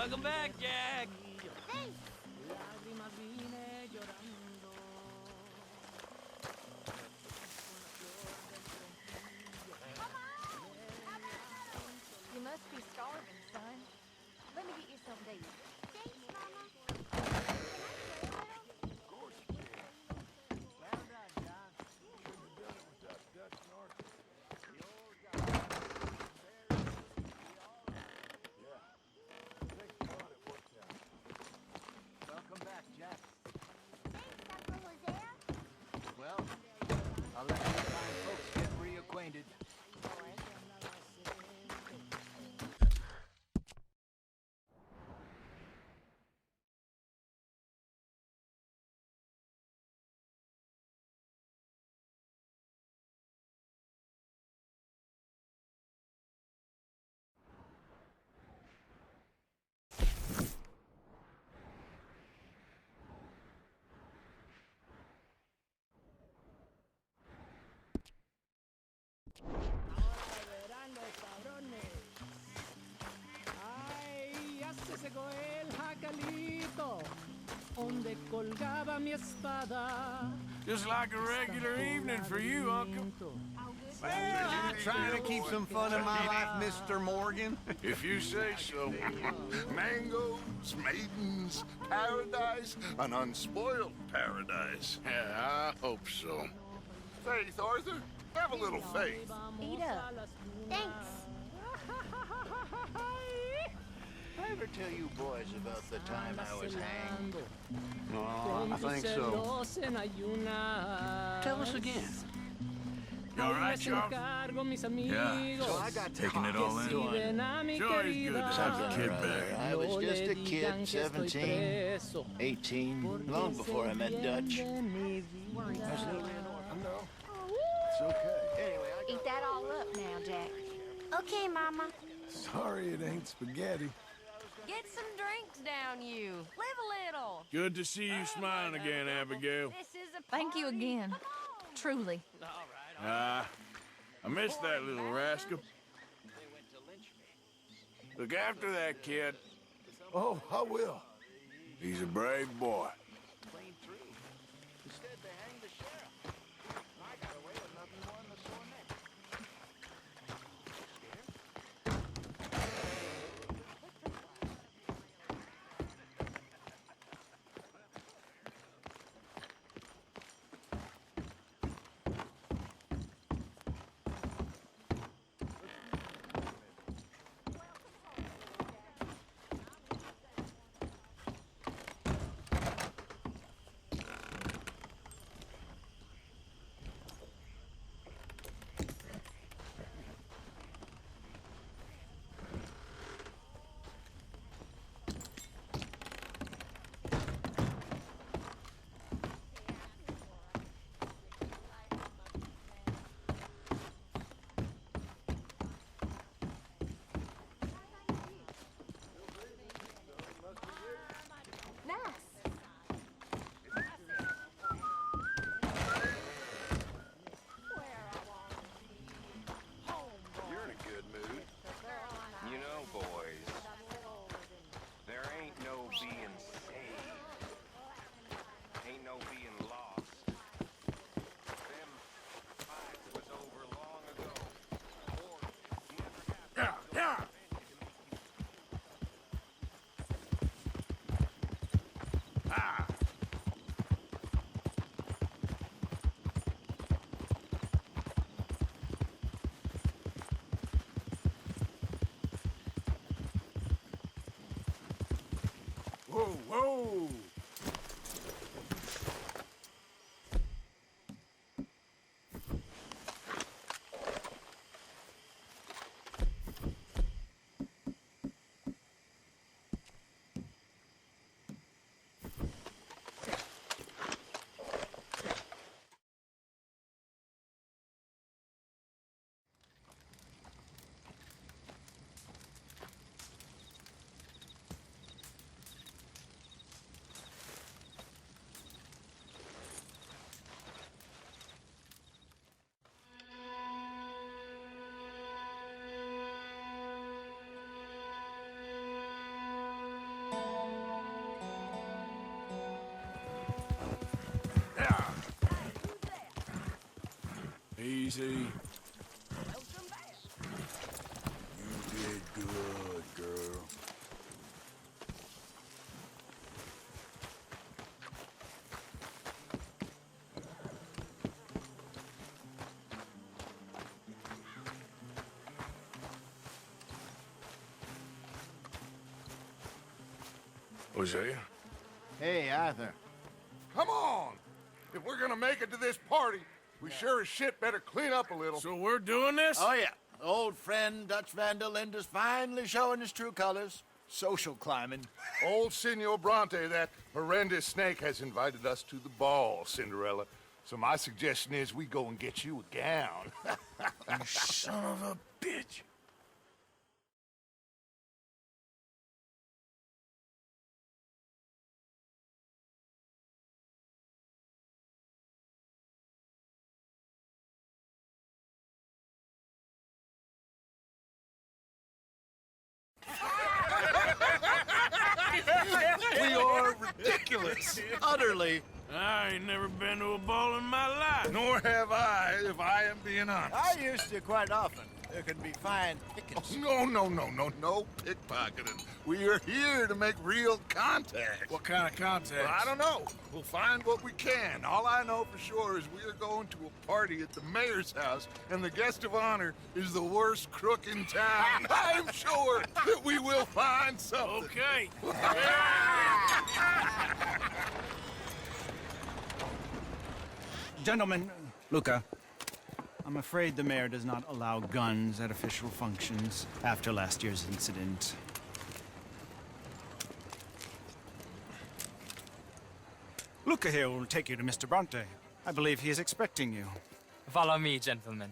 Welcome back, Jack. Thanks. You must be starving, son. Let me get you something to eat. Thanks, Mama. Can I play a little? Of course you can. Well done, John. Shouldn't have done it without Dutch and Arthur. The old guy. Yeah. Thanks God it worked out. Welcome back, Jack. Thanks, Uncle Hosea. Well, I'll let you fine folks get reacquainted. Ay, ya se secó el jacalito, donde colgaba mi espada. Just like a regular evening for you, Uncle. Well, trying to keep some fun in my life, Mr. Morgan. If you say so. Mangoes, maidens, paradise, an unspoiled paradise. Yeah, I hope so. Faith, Arthur. Have a little faith. Eat up. Thanks. I ever tell you boys about the time I was hanged? I think so. Tell us again. You all right, Charles? Yeah. So I got Taking it all in. Sure he's good to have Something the or kid other. back. I was just a kid, 17, 18, long before I met Dutch. I was literally an orphan. No, it's okay. Anyway, I Eat that all up now, Jack. Okay, Mama. Sorry it ain't spaghetti. Get some drinks down, you. Live a little. Good to see you smiling again, Abigail. This is a Thank you party. again. Come on. Truly. I missed that little rascal. Look after that kid. Oh, I will. He's a brave boy. clean through. Instead, they hanged the sheriff. I got away with nothing more than a sore neck. Nice. You're in a good mood. You know, boys, there ain't no being saved. Ain't no being lost. Them fights was over long ago. Wars never happened. Yeah. Ah. Whoa, whoa! Easy. You did good, girl. Hosea? Hey, Arthur. Come on! If we're gonna make it to this party, we sure as shit better clean up a little. So we're doing this? Oh, yeah. Old friend Dutch Van der Linde's finally showing his true colors. Social climbing. Old Senor Bronte, that horrendous snake, has invited us to the ball, Cinderella. So my suggestion is we go and get you a gown. You son of a bitch. We are ridiculous. Utterly. I ain't never been to a ball in my life. Nor have I, if I am being honest. I used to quite often. There can be fine pickings. No pickpocketing. We are here to make real contact. What kind of contact? Well, I don't know. We'll find what we can. All I know for sure is we are going to a party at the mayor's house, and the guest of honor is the worst crook in town. I'm sure that we will find something. Okay. Gentlemen, Luca, I'm afraid the mayor does not allow guns at official functions after last year's incident. Luca here will take you to Mr. Bronte. I believe he is expecting you. Follow me, gentlemen.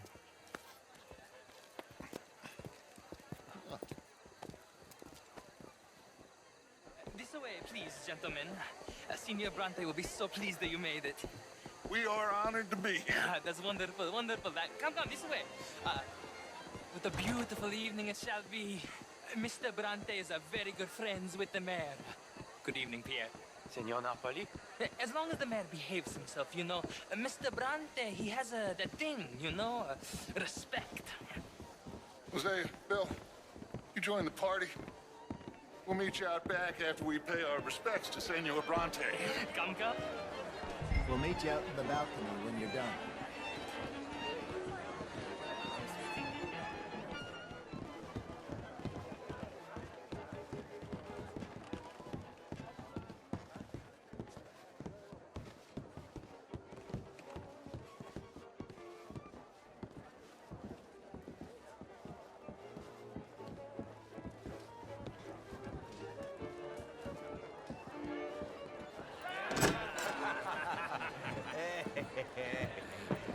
This way, please, gentlemen. Senior Bronte will be so pleased that you made it. We are honored to be here. That's wonderful, wonderful. Come this way. What a beautiful evening it shall be. Mr. Bronte is a very good friends with the mayor. Good evening, Pierre. Senor Napoli? As long as the mayor behaves himself, you know. Mr. Bronte, he has that thing, you know, respect. Hosea, Bill, you join the party. We'll meet you out back after we pay our respects to Senor Bronte. Come. We'll meet you out in the balcony when you're done.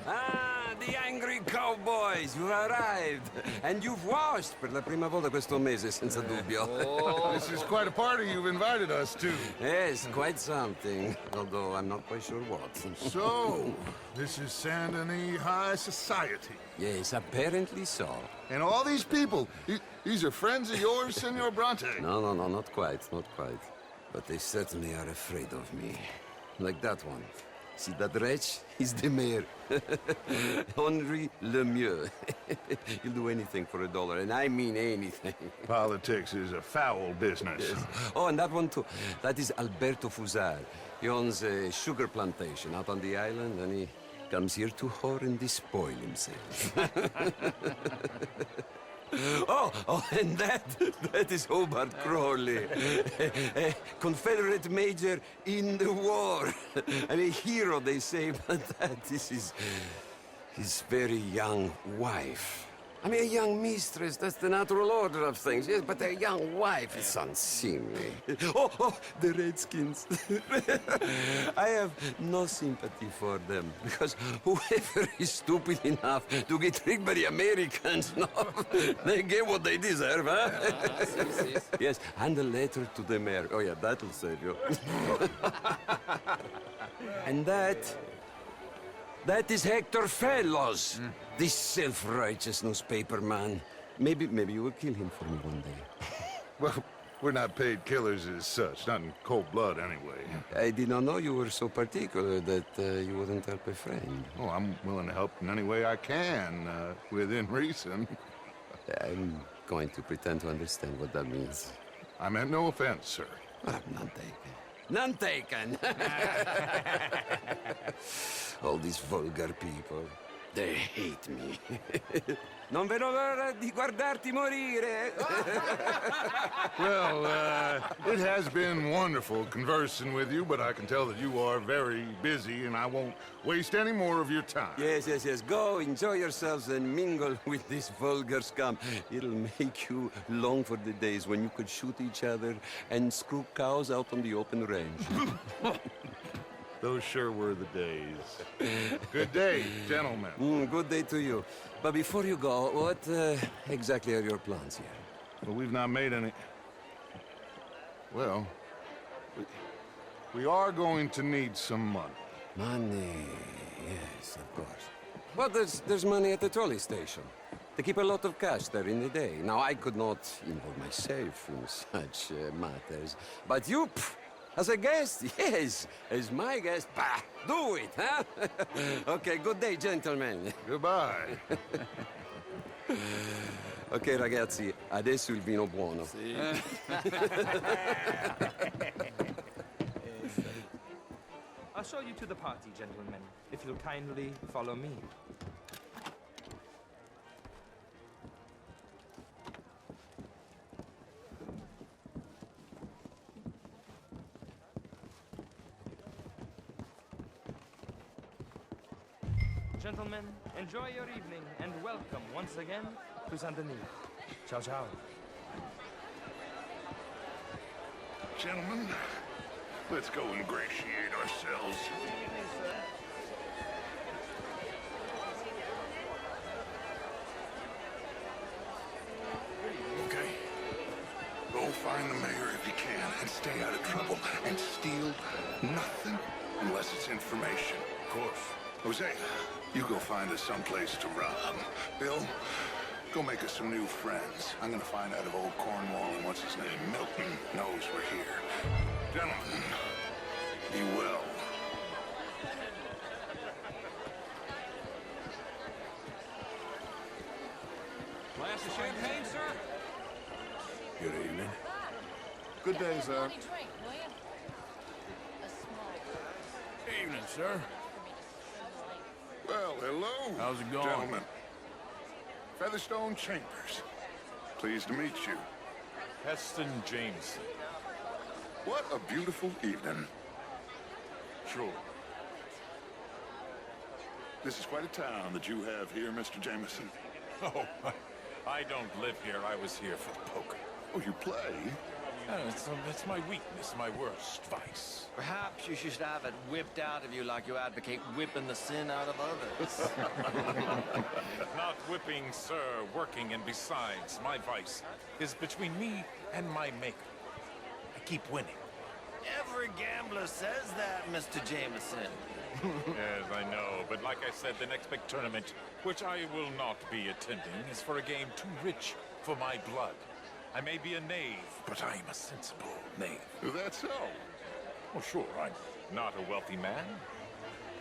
Ah, the angry cowboys, you've arrived. And you've washed per la prima volta questo mese, senza dubbio. This is quite a party you've invited us to. Yes, quite something. Although I'm not quite sure what. So, this is Saint Denis High Society. Yes, apparently so. And all these people, these are friends of yours, Senor Bronte? No, not quite, not quite. But they certainly are afraid of me. Like that one. See that wretch? He's the mayor. Henri Lemieux. He'll do anything for $1, and I mean anything. Politics is a foul business. Yes. Oh, and that one too. That is Alberto Fusar. He owns a sugar plantation out on the island, and he comes here to whore and despoil himself. Oh, and that is Hobart Crawley, a Confederate major in the war, and a hero, they say, but that is his very young wife. I mean, a young mistress, that's the natural order of things, yes, but a young wife is unseemly. Oh, the Redskins. I have no sympathy for them, because whoever is stupid enough to get tricked by the Americans, no, they get what they deserve, huh? Yes, and a letter to the mayor. Oh, yeah, that'll save you. And that is Hector Fellows, this self-righteous newspaper man. Maybe you will kill him for me one day. We're not paid killers as such, not in cold blood anyway. I did not know you were so particular that you wouldn't help a friend. Oh, I'm willing to help in any way I can, within reason. I'm going to pretend to understand what that means. I meant no offense, sir. None taken. None taken! All these vulgar people, they hate me. Non vedo l'ora di guardarti morire. Well, it has been wonderful conversing with you, but I can tell that you are very busy, and I won't waste any more of your time. Yes, yes, yes. Go, enjoy yourselves, and mingle with this vulgar scum. It'll make you long for the days when you could shoot each other and screw cows out on the open range. Those sure were the days. Good day, gentlemen. Good day to you. But before you go, what exactly are your plans here? Well, we've not made any... Well, we are going to need some money. Money, yes, of course. But there's money at the trolley station. They keep a lot of cash there in the day. Now, I could not involve myself in such matters. But you, as a guest, yes, as my guest, bah, do it, huh? Okay, good day, gentlemen. Goodbye. Ok, ragazzi, adesso il vino buono. I'll show you to the party, gentlemen, if you'll kindly follow me. Gentlemen, enjoy your evening and welcome once again to Saint Denis. Ciao, ciao. Gentlemen, let's go ingratiate ourselves. Okay. Go find the mayor if you can and stay out of trouble. And steal nothing unless it's information. Of course. Jose, you go find us someplace to rob. Bill, go make us some new friends. I'm gonna find out if old Cornwall and what's his name, Milton, knows we're here. Gentlemen, be well. Glass of champagne, sir? Good evening. Good day, sir. Evening, sir. Well, hello. How's it going? Gentlemen. Featherstone Chambers. Pleased to meet you. Heston Jameson. What a beautiful evening. Sure. This is quite a town that you have here, Mr. Jameson. Oh, I don't live here. I was here for the poker. Oh, you play? It's my weakness, my worst vice. Perhaps you should have it whipped out of you like you advocate whipping the sin out of others. Not whipping, sir, working, and besides, my vice is between me and my maker. I keep winning. Every gambler says that, Mr. Jameson. Yes, I know, but like I said, the next big tournament, which I will not be attending, is for a game too rich for my blood. I may be a knave, but I am a sensible knave. That's so. Well, sure, I'm not a wealthy man.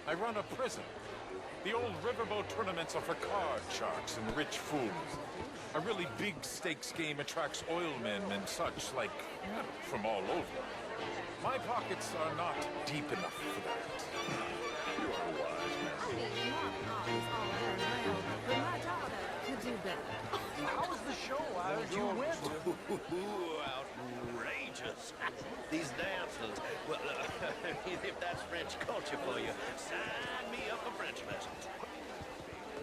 I run a prison. The old riverboat tournaments are for card sharks and rich fools. A really big stakes game attracts oilmen and such, like, from all over. My pockets are not deep enough for that. You are wise, man. How was the show? I heard you went. Outrageous. These dances. Well, if that's French culture for you, sign me up for French lessons.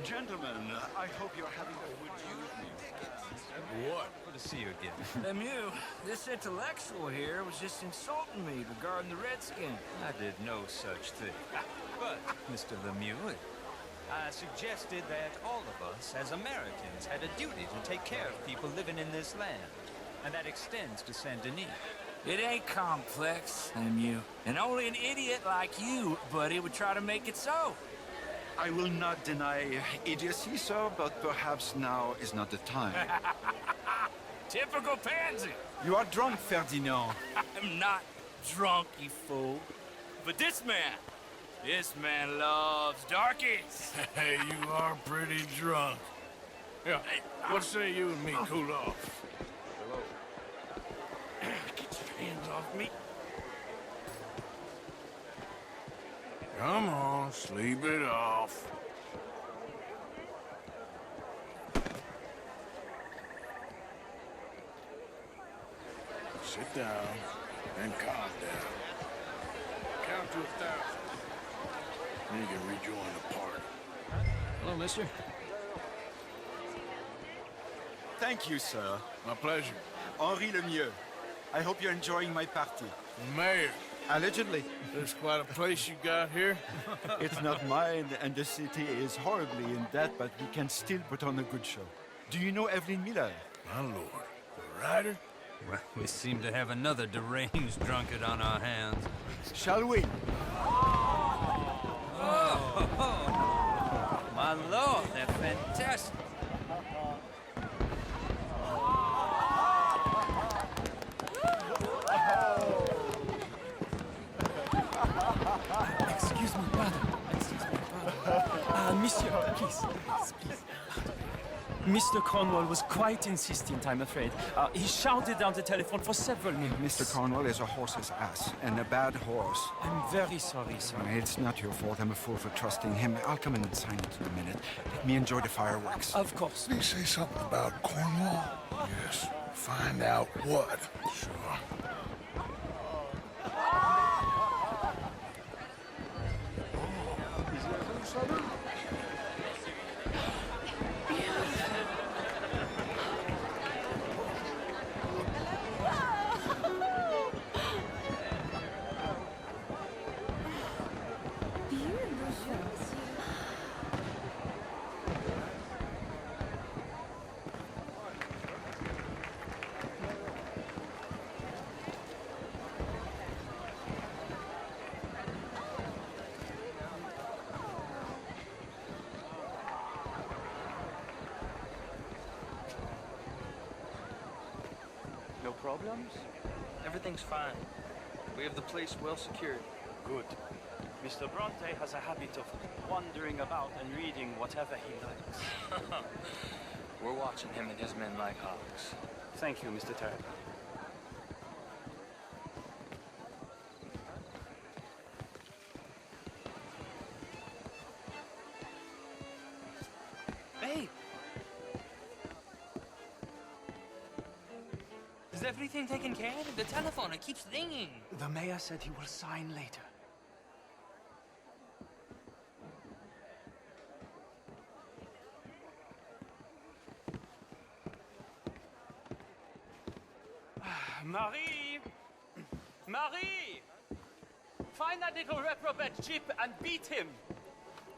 Gentlemen, I hope you're having a good evening. What? Good to see you again. Lemieux, this intellectual here was just insulting me regarding the Redskin. I did no such thing. But, Mr. Lemieux, I suggested that all of us, as Americans, had a duty to take care of people living in this land. And that extends to Saint Denis. It ain't complex, Lemieux. And only an idiot like you, buddy, would try to make it so. I will not deny idiocy, sir, but perhaps now is not the time. Typical pansy. You are drunk, Ferdinand. I'm not drunk, you fool. But this man loves darkies. Hey, you are pretty drunk. Yeah, what say you and me cool off? Get your hands off me. Come on, sleep it off. Sit down and calm down. Count to 1,000. Then you can rejoin the party. Hello, mister. Thank you, sir. My pleasure. Henri Lemieux. I hope you're enjoying my party. Mayor, Allegedly. there's quite a place you got here. It's not mine, and the city is horribly in debt, but we can still put on a good show. Do you know Evelyn Miller? My lord, the writer? Well, we seem to have another deranged drunkard on our hands. Shall we? My lord, they're fantastic. Excuse me, brother. Monsieur, please. Mr. Cornwall was quite insistent, I'm afraid. He shouted down the telephone for several minutes. Mr. Cornwall is a horse's ass, and a bad horse. I'm very sorry, sir. It's not your fault. I'm a fool for trusting him. I'll come in and sign it in a minute. Let me enjoy the fireworks. Of course. Did he say something about Cornwall? Yes. Find out what. Sure. No problems? Everything's fine. We have the place well secured. Good. Mr. Bronte has a habit of wandering about and reading whatever he likes. We're watching him and his men like hawks. Thank you, Mr. Terry. Hey! Is everything taken care of? The telephone, it keeps ringing. The mayor said he will sign later. Marie! Marie! Find that little reprobate Chip and beat him.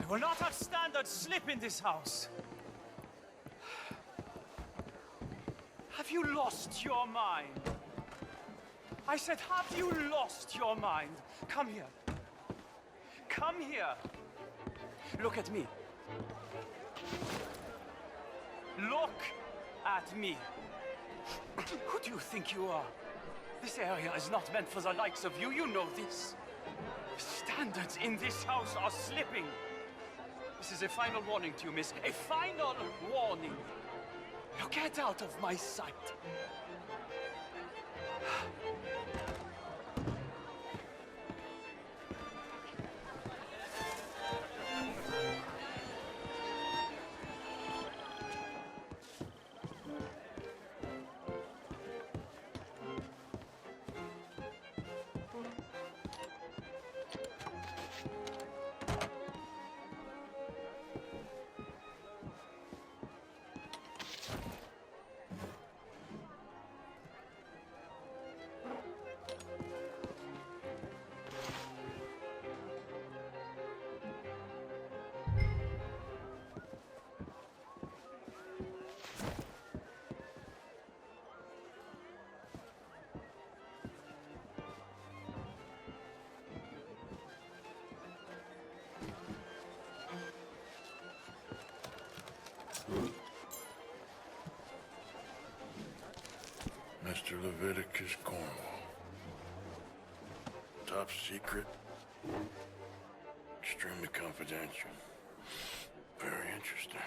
I will not have standard slip in this house. Have you lost your mind? I said, have you lost your mind? Come here. Come here. Look at me. Look at me. Who do you think you are? This area is not meant for the likes of you. You know this. Standards in this house are slipping. This is a final warning to you, miss. A final warning. Now get out of my sight. Leviticus Cornwall. Top secret. Extremely confidential. Very interesting.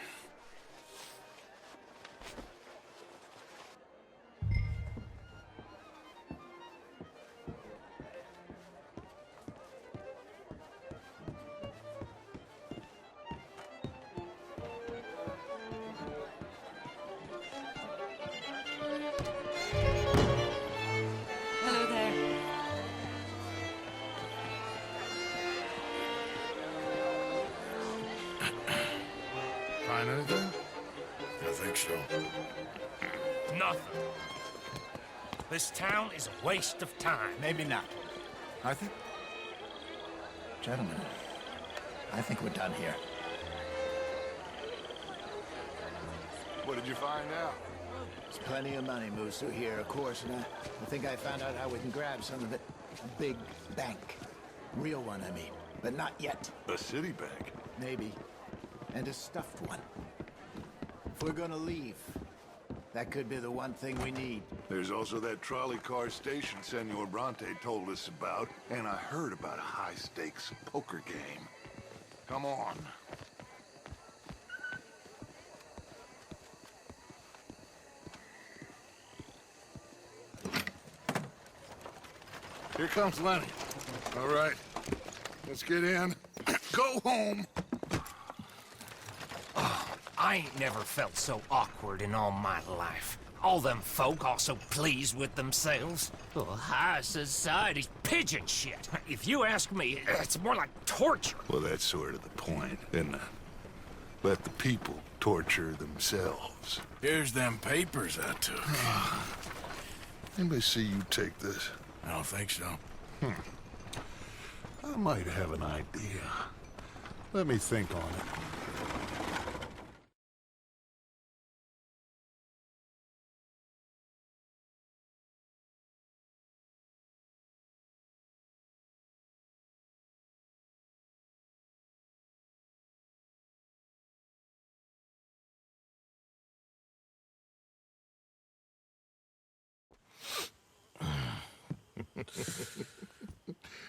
Hello there. Find anything? I think so. Nothing. This town is a waste of time. Maybe not. I think... Gentlemen, I think we're done here. What did you find out? There's plenty of money moves through here, of course, and I think I found out how we can grab some of it. A big bank. Real one, I mean. But not yet. A city bank? Maybe. And a stuffed one. If we're gonna leave, that could be the one thing we need. There's also that trolley car station Senor Bronte told us about, and I heard about a high-stakes poker game. Come on. Here comes Lenny. All right, let's get in. Go home. I ain't never felt so awkward in all my life. All them folk all so pleased with themselves. Oh, high society's pigeon shit. If you ask me, it's more like torture. Well, that's sort of the point, isn't it? Let the people torture themselves. Here's them papers I took. Anybody see you take this? I don't think so. I might have an idea. Let me think on it.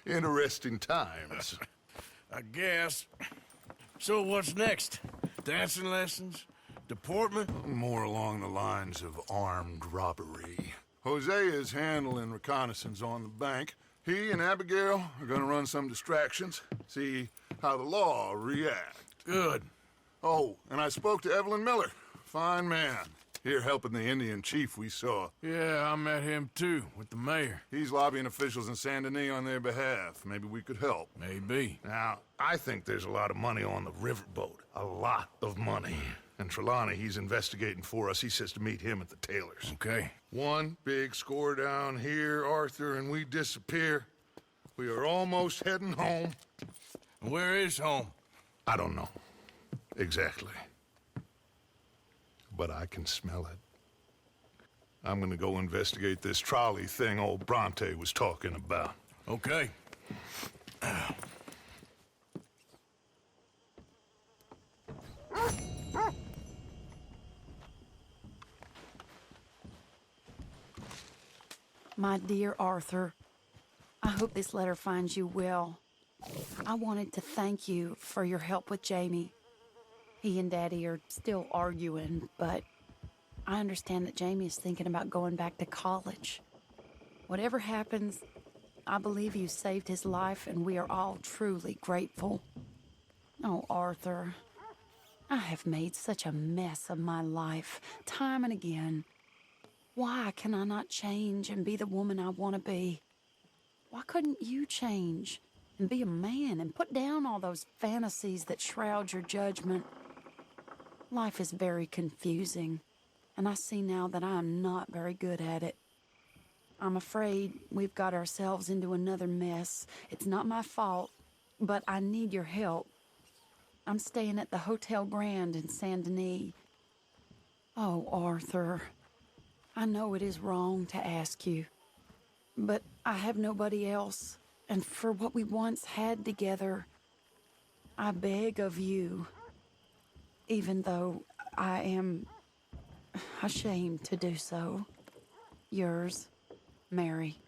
Interesting times. I guess. So what's next? Dancing lessons? Deportment? More along the lines of armed robbery. Jose is handling reconnaissance on the bank. He and Abigail are gonna run some distractions, see how the law react. Good. Oh, and I spoke to Evelyn Miller. Fine man. Here helping the Indian chief we saw. Yeah, I met him too, with the mayor. He's lobbying officials in Saint Denis on their behalf. Maybe we could help. Maybe. Now, I think there's a lot of money on the riverboat. A lot of money. And Trelawney, he's investigating for us. He says to meet him at the Taylor's. Okay. One big score down here, Arthur, and we disappear. We are almost heading home. Where is home? I don't know. Exactly. But I can smell it. I'm gonna go investigate this trolley thing old Bronte was talking about. Okay. My dear Arthur, I hope this letter finds you well. I wanted to thank you for your help with Jamie. He and Daddy are still arguing, but I understand that Jamie is thinking about going back to college. Whatever happens, I believe you saved his life, and we are all truly grateful. Oh, Arthur, I have made such a mess of my life, time and again. Why can I not change and be the woman I want to be? Why couldn't you change and be a man and put down all those fantasies that shroud your judgment? Life is very confusing, and I see now that I am not very good at it. I'm afraid we've got ourselves into another mess. It's not my fault, but I need your help. I'm staying at the Hotel Grand in Saint Denis. Oh, Arthur, I know it is wrong to ask you, but I have nobody else, and for what we once had together, I beg of you, even though I am ashamed to do so. Yours, Mary.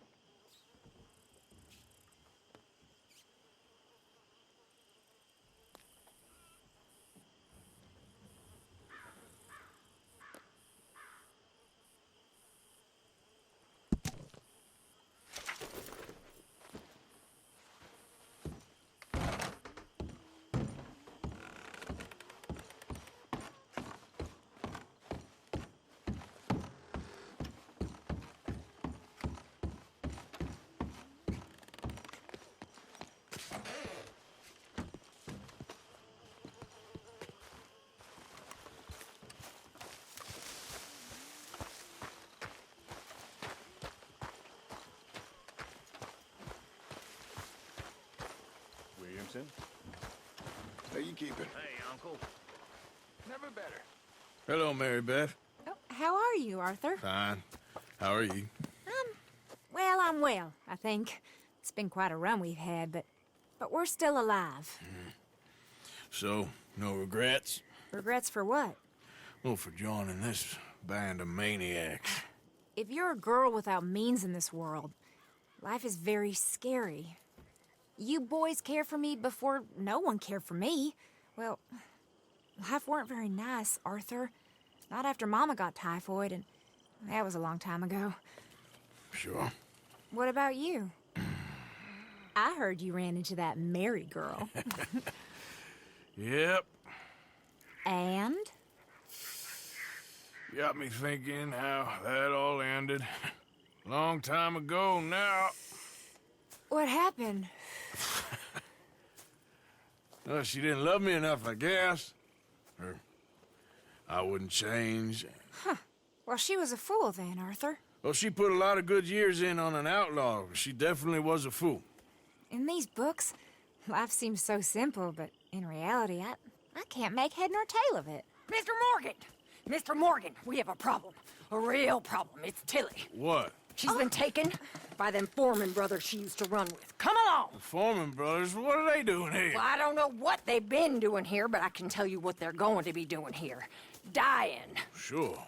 Williamson? How you keeping? Hey, Uncle. Never better. Hello, Mary Beth. Oh, how are you, Arthur? Fine. How are you? Well, I'm well, I think. It's been quite a run we've had, but we're still alive. So, no regrets? Regrets for what? Well, for joining this band of maniacs. If you're a girl without means in this world, life is very scary. You boys cared for me before no one cared for me. Well, life weren't very nice, Arthur. Not after Mama got typhoid, and that was a long time ago. Sure. What about you? I heard you ran into that Mary girl. Yep. And? Got me thinking how that all ended. Long time ago now. What happened? Well, she didn't love me enough, I guess. Or I wouldn't change. Huh. Well, she was a fool then, Arthur. Well, she put a lot of good years in on an outlaw. She definitely was a fool. In these books, life seems so simple, but in reality, I can't make head nor tail of it. Mr. Morgan! Mr. Morgan, we have a problem. A real problem. It's Tilly. What? She's been taken by them Foreman brothers she used to run with. Come along! The Foreman brothers? What are they doing here? Well, I don't know what they've been doing here, but I can tell you what they're going to be doing here. Dying. Sure.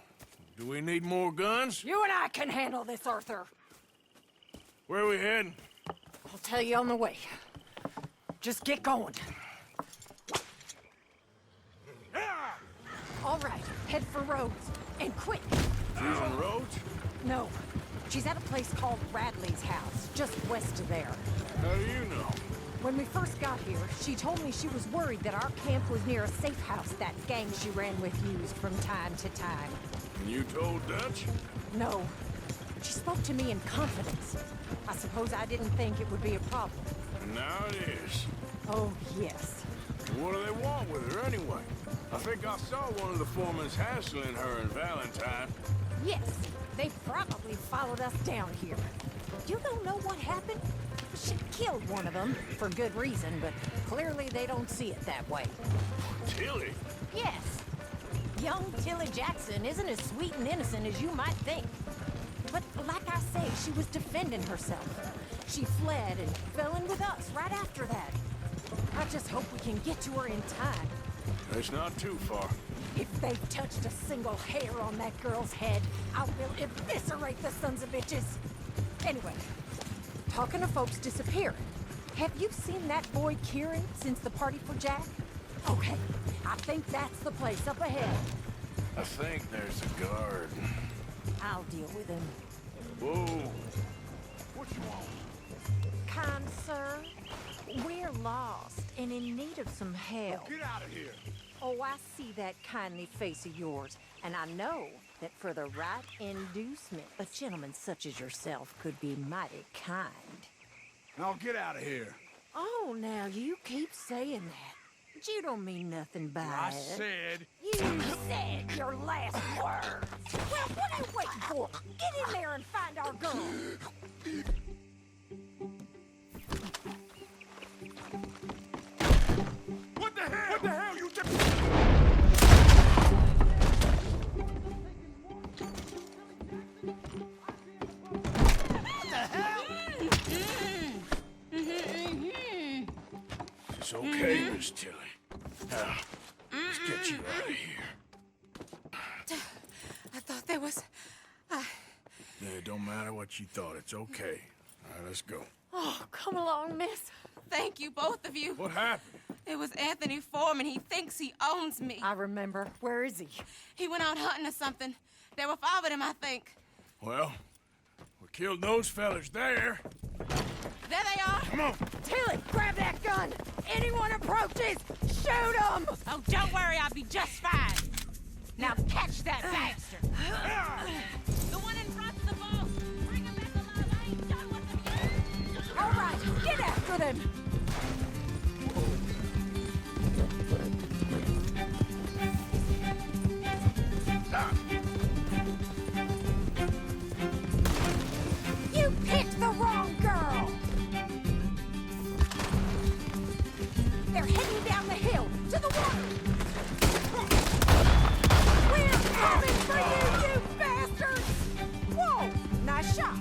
Do we need more guns? You and I can handle this, Arthur. Where are we heading? I'll tell you on the way. Just get going. All right, head for Rhodes. And quick! Susan Rhodes? No. She's at a place called Radley's house, just west of there. How do you know? When we first got here, she told me she was worried that our camp was near a safe house that gang she ran with used from time to time. And you told Dutch? No. She spoke to me in confidence. I suppose I didn't think it would be a problem. And now it is. Oh, yes. What do they want with her anyway? I think I saw one of the foremans hassling her and Valentine. Yes, they probably followed us down here. You don't know what happened? She killed one of them, for good reason, but clearly they don't see it that way. Tilly? Yes. Young Tilly Jackson isn't as sweet and innocent as you might think. But like I say, she was defending herself. She fled and fell in with us right after that. I just hope we can get to her in time. It's not too far. If they've touched a single hair on that girl's head, I will eviscerate the sons of bitches. Anyway, talking of folks disappearing, have you seen that boy Kieran since the party for Jack? Okay, I think that's the place up ahead. I think there's a guard. I'll deal with him. Whoa. What you want? Kind sir, we're lost and in need of some help. Get out of here! Oh, I see that kindly face of yours, and I know that for the right inducement, a gentleman such as yourself could be mighty kind. Now get out of here. Oh, now you keep saying that. But you don't mean nothing by I it. said... You said your last words. Well, what are you waiting for? Get in there and find our girl. What the hell? What the hell you just... It's okay, Miss Tilly. Now, let's get you out of here. I thought there was... There's it don't matter what you thought. It's okay. All right, let's go. Oh, come along, miss. Thank you, both of you. What happened? It was Anthony Foreman. He thinks he owns me. I remember. Where is he? He went out hunting or something. There were 5 of them, I think. Well, we killed those fellas there. There they are. Come on. Tilly, grab that gun! Anyone approaches, shoot them! Oh, don't worry, I'll be just fine. Now catch that bastard. The one in front's the boss. Bring him back alive. I ain't done with him yet. All right, get after them! You picked the wrong girl! They're heading down the hill, to the water! We're coming for you, you bastards! Whoa, nice shot.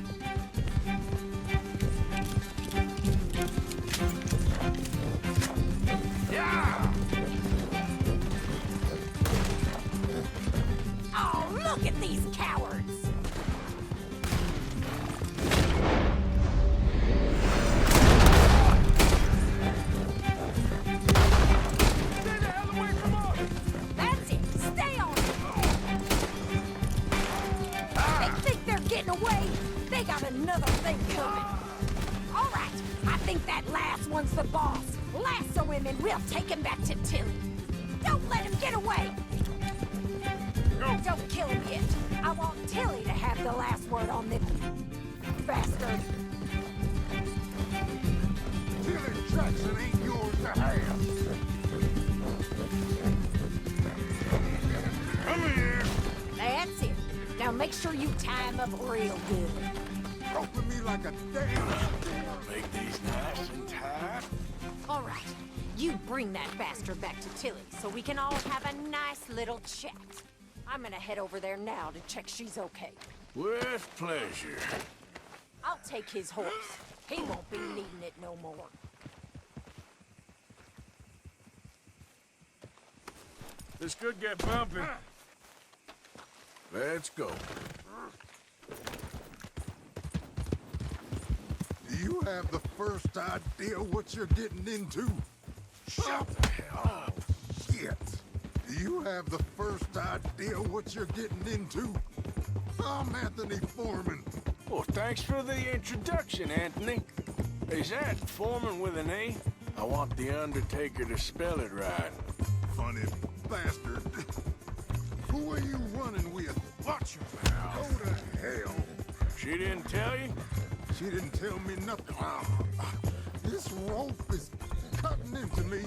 Oh, look at these cowards! That's it! Stay on it! They think they're getting away. They got another thing coming. All right, I think that last one's the boss. Lasso him and we'll take him back to Tilly. Don't let him get away! Don't kill him yet. I want Tilly to have the last word on this bastard. Tilly Jackson ain't yours to have. Come here. That's it. Now make sure you tie him up real good. Roping me like a damn. Make these nice and tight. All right, you bring that bastard back to Tilly so we can all have a nice little chat. I'm gonna head over there now to check she's okay. With pleasure. I'll take his horse. He won't be needing it no more. This could get bumpy. Let's go. Do you have the first idea what you're getting into? Shut the hell up. Oh, shit. Do you have the first idea what you're getting into? I'm Anthony Foreman. Well, thanks for the introduction, Anthony. Is that Foreman with an A? I want the Undertaker to spell it right. Funny bastard. Who are you running with? Watch your mouth. Go to hell. She didn't tell you? She didn't tell me nothing. This rope is cutting into me.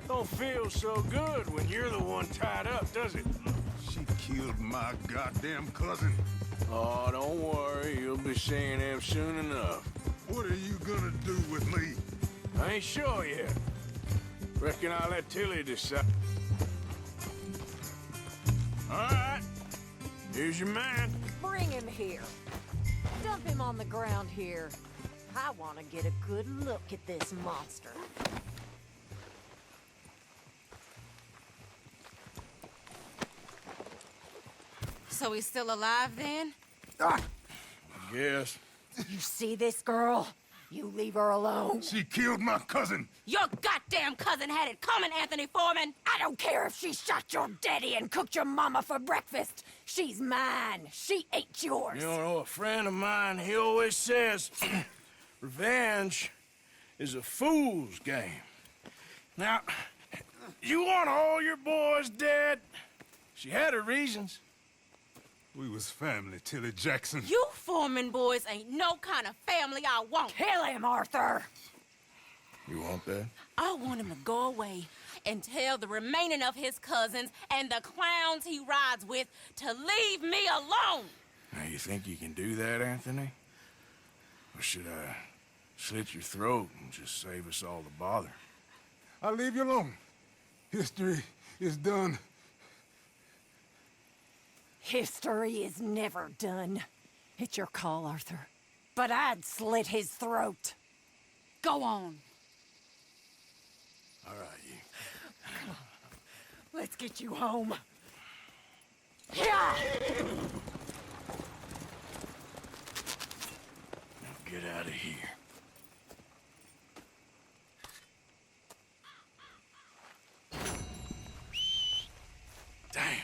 Don't feel so good when you're the one tied up, does it? She killed my goddamn cousin. Oh, don't worry. You'll be seeing him soon enough. What are you gonna do with me? I ain't sure yet. Reckon I'll let Tilly decide. All right. Here's your man. Bring him here. Dump him on the ground here. I want to get a good look at this monster. So he's still alive then? I guess. You see this girl? You leave her alone. She killed my cousin. Your goddamn cousin had it coming, Anthony Foreman! I don't care if she shot your daddy and cooked your mama for breakfast. She's mine. She ate yours. You know, a friend of mine, he always says, revenge is a fool's game. Now, you want all your boys dead? She had her reasons. We was family, Tilly Jackson. You Foreman boys ain't no kind of family I want. Kill him, Arthur. You want that? I want him to go away and tell the remaining of his cousins and the clowns he rides with to leave me alone. Now, you think you can do that, Anthony? Or should I slit your throat and just save us all the bother? I'll leave you alone. History is done. History is never done. It's your call, Arthur. But I'd slit his throat. Go on. All right, you. Come on. Let's get you home. Yeah! get out of here. Damn.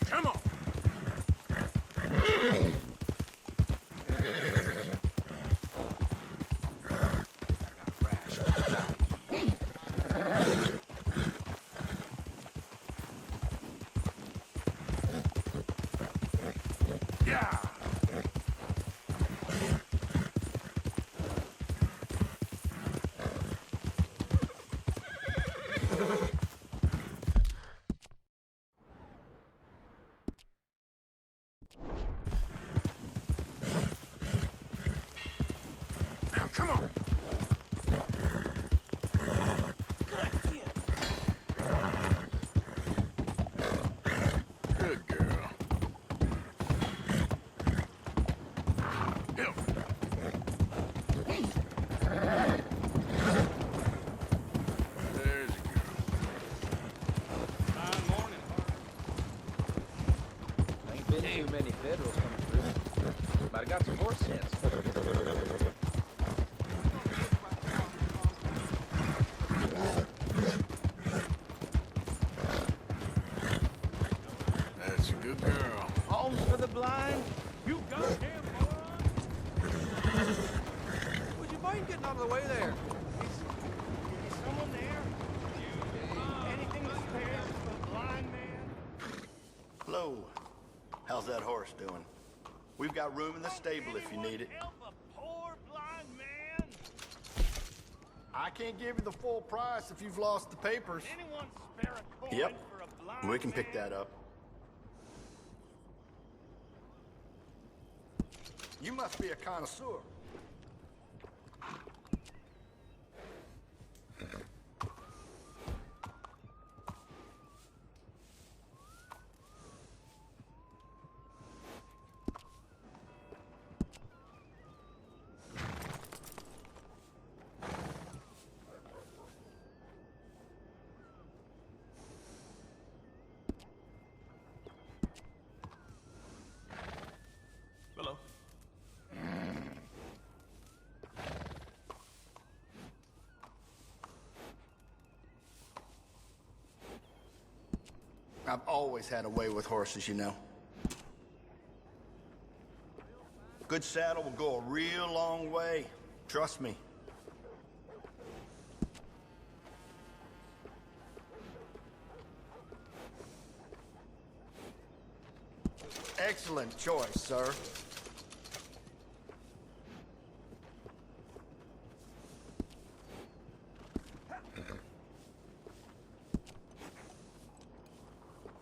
Come on. Yeah. Now, come on. Good girl. Help. There's a girl. Morning. Ain't been too many Federals coming through, but I got some horse sense. That's a good girl. Homes for the blind? You goddamn Would you mind getting out of the way there? Is someone there? Anything spares for a blind man? Hello. How's that horse doing? We've got room in the stable if you need it. Help a poor blind man? I can't give you the full price if you've lost the papers. Anyone spare a coin Yep. for a blind We can pick man? that up. You must be a connoisseur. Hello. I've always had a way with horses, you know. Good good saddle will go a real long way. Trust me. Excellent choice, sir.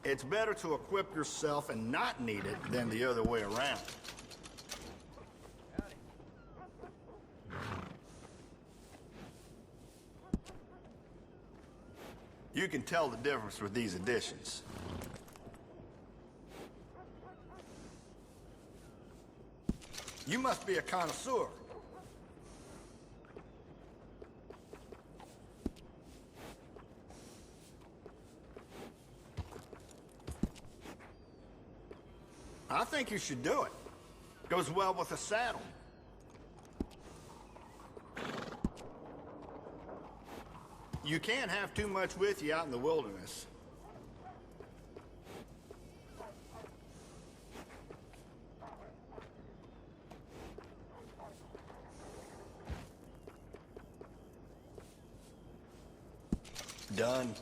It's better to equip yourself and not need it than the other way around. You can tell the difference with these additions. You must be a connoisseur. I think you should do it. Goes well with a saddle. You can't have too much with you out in the wilderness. Done.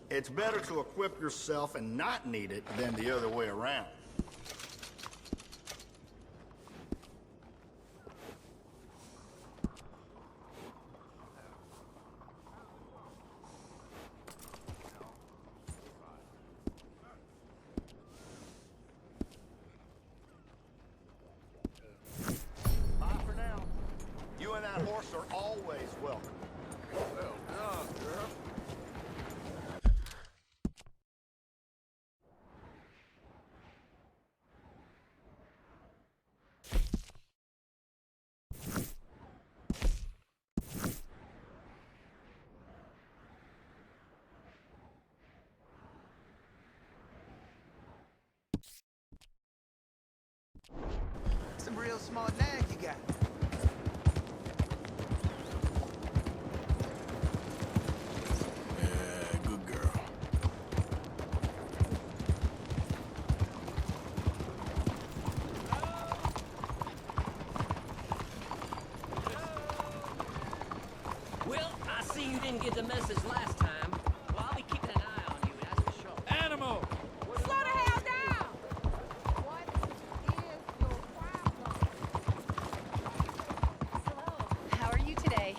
It's better to equip yourself and not need it than the other way around. Bye for now. You and that horse are always welcome. Well done, girl. Some real smart nag you got. Yeah, good girl. Well, I see you didn't get the message last time. Well, I'll be keeping an eye on you, that's for sure. Animal! Slow the hell down! How are you today?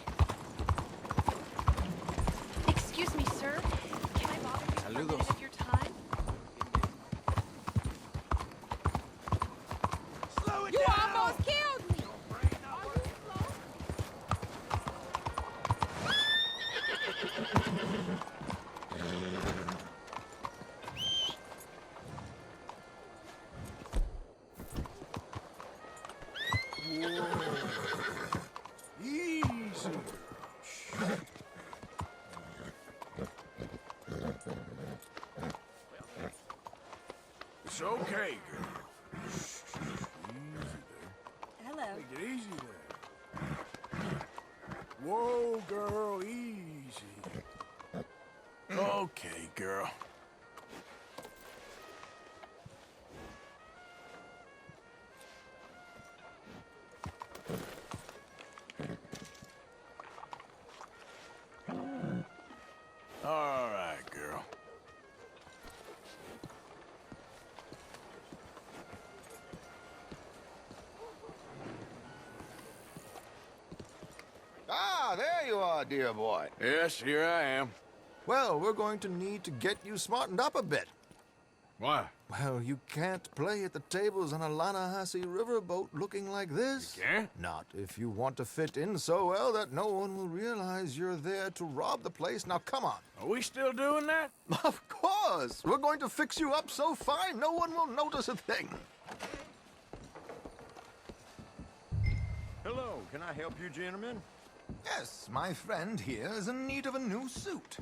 Excuse me, sir. Can I bother you for a minute of your time? Slow it You down! almost killed me! Are you slow? Easy. It's okay, girl. Easy there. Hello. Take it easy there. Whoa, girl, easy. Okay, girl. All right, girl. Ah, there you are, dear boy. Yes, here I am. Well, we're going to need to get you smartened up a bit. Why? Well, you can't play at the tables on a Lannahechee riverboat looking like this. You can't? Not if you want to fit in so well that no one will realize you're there to rob the place. Now, come on. Are we still doing that? Of course! We're going to fix you up so fine no one will notice a thing. Hello, can I help you, gentlemen? Yes, my friend here is in need of a new suit.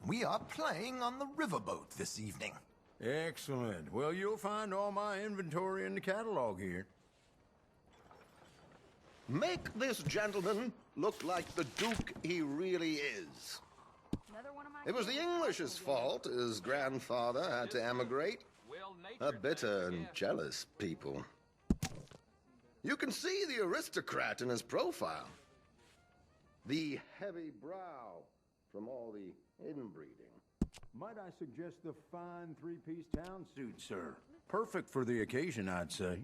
We are playing on the riverboat this evening. Excellent. Well, you'll find all my inventory in the catalog here. Make this gentleman look like the Duke he really is. It was the English's fault his grandfather had to emigrate. a bitter and jealous people. You can see the aristocrat in his profile. The heavy brow from all the inbreeding. Might I suggest the fine three-piece town suit, sir? Perfect for the occasion, I'd say.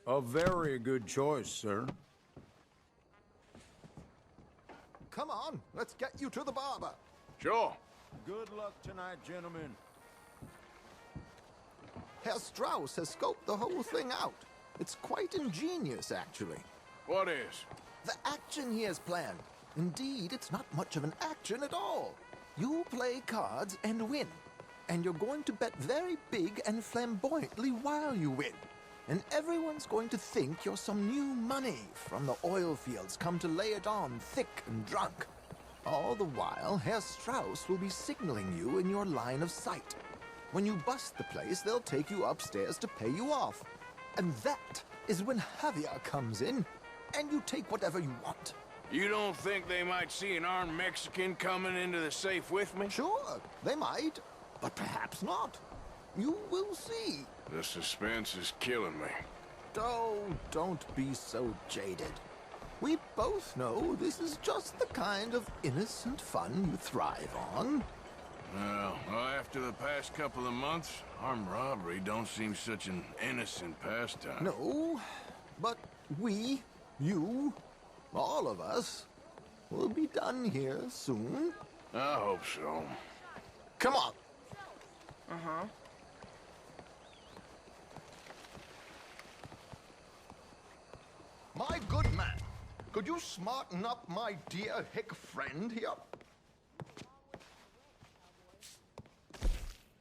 A very good choice, sir. Come on, let's get you to the barber. Sure. Good luck tonight, gentlemen. Herr Strauss has scoped the whole thing out. It's quite ingenious, actually. What is? The action he has planned. Indeed, it's not much of an action at all. You play cards and win. And you're going to bet very big and flamboyantly while you win. And everyone's going to think you're some new money from the oil fields come to lay it on thick and drunk. All the while, Herr Strauss will be signaling you in your line of sight. When you bust the place, they'll take you upstairs to pay you off. And that is when Javier comes in, and you take whatever you want. You don't think they might see an armed Mexican coming into the safe with me? Sure, they might, but perhaps not. You will see. The suspense is killing me. Oh, don't be so jaded. We both know this is just the kind of innocent fun you thrive on. Well, after the past couple of months, armed robbery don't seem such an innocent pastime. No, but we, you, all of us, will be done here soon. I hope so. Come on. Uh-huh. My good man, could you smarten up my dear hick friend here?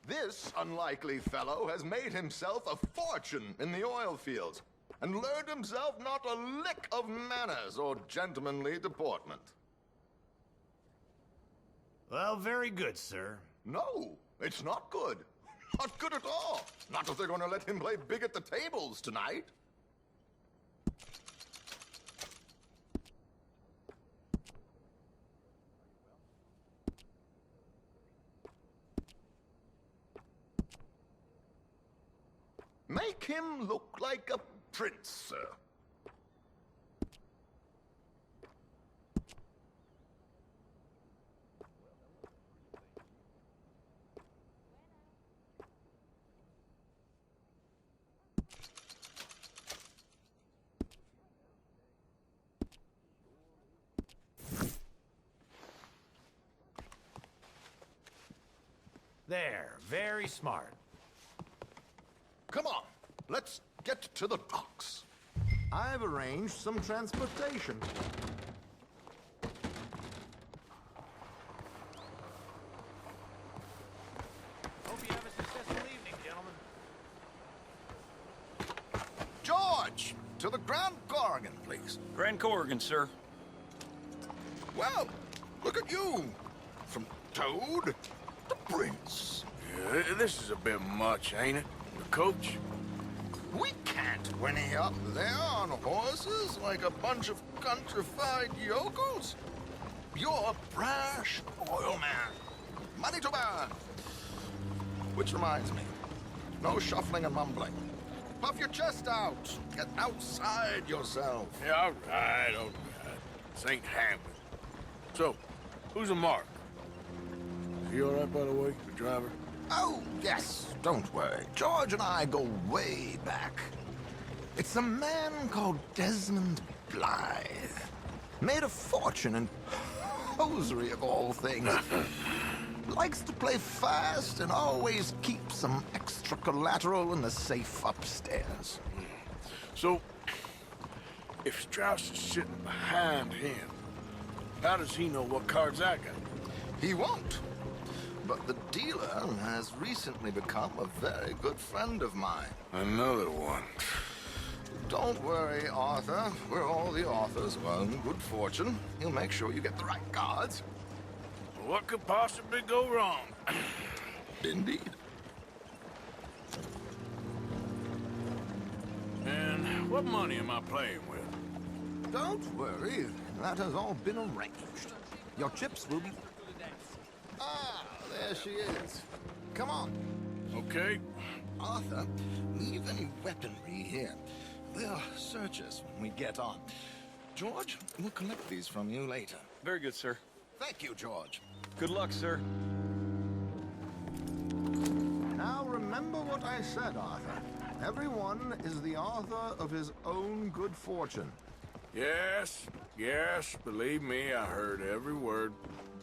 This unlikely fellow has made himself a fortune in the oil fields and learned himself not a lick of manners or gentlemanly deportment. Well, very good, sir. No, it's not good. Not good at all. Not if they're going to let him play big at the tables tonight. Make him look like a prince, sir. There, very smart. Come on, let's get to the docks. I've arranged some transportation. Hope you have a successful evening, gentlemen. George, to the Grand Corrigan, please. Grand Corrigan, sir. Well, look at you. From Toad to Prince. Yeah, this is a bit much, ain't it? The coach? We can't whinny up there on horses like a bunch of countrified yokels. You're a brash oil man. Money to burn. Which reminds me, no shuffling and mumbling. Puff your chest out. Get outside yourself. Yeah, all right. This ain't happening. So, who's a mark? Is he all right, by the way, the driver? Oh, yes, don't worry. George and I go way back. It's a man called Desmond Blythe. Made a fortune in hosiery of all things. Likes to play fast and always keeps some extra collateral in the safe upstairs. So, if Strauss is sitting behind him, how does he know what cards I got? He won't. But the dealer has recently become a very good friend of mine. Another one. Don't worry, Arthur. We're all the authors. Well, good fortune. He'll make sure you get the right cards. What could possibly go wrong? Indeed. And what money am I playing with? Don't worry. That has all been arranged. Your chips will be... Ah, there she is. Come on. Okay. Arthur, leave any weaponry here. They'll search us when we get on. George, we'll collect these from you later. Very good, sir. Thank you, George. Good luck, sir. Now remember what I said, Arthur. Everyone is the author of his own good fortune. Yes, yes, believe me, I heard every word.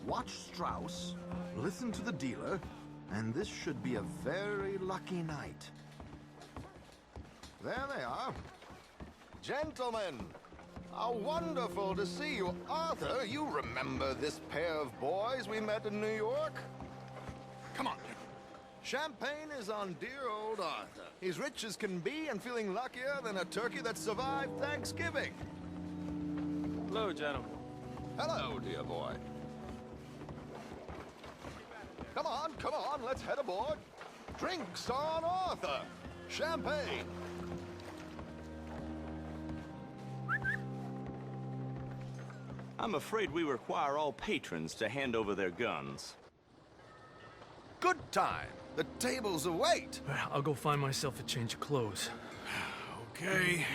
Watch Strauss, listen to the dealer, and this should be a very lucky night. There they are. Gentlemen, how wonderful to see you. Arthur, you remember this pair of boys we met in New York? Come on. Champagne is on dear old Arthur. He's rich as can be and feeling luckier than a turkey that survived Thanksgiving. Hello, gentlemen. Hello, dear boy. Come on, let's head aboard. Drinks on Arthur. Champagne. I'm afraid we require all patrons to hand over their guns. Good time. The tables await. I'll go find myself a change of clothes. Okay.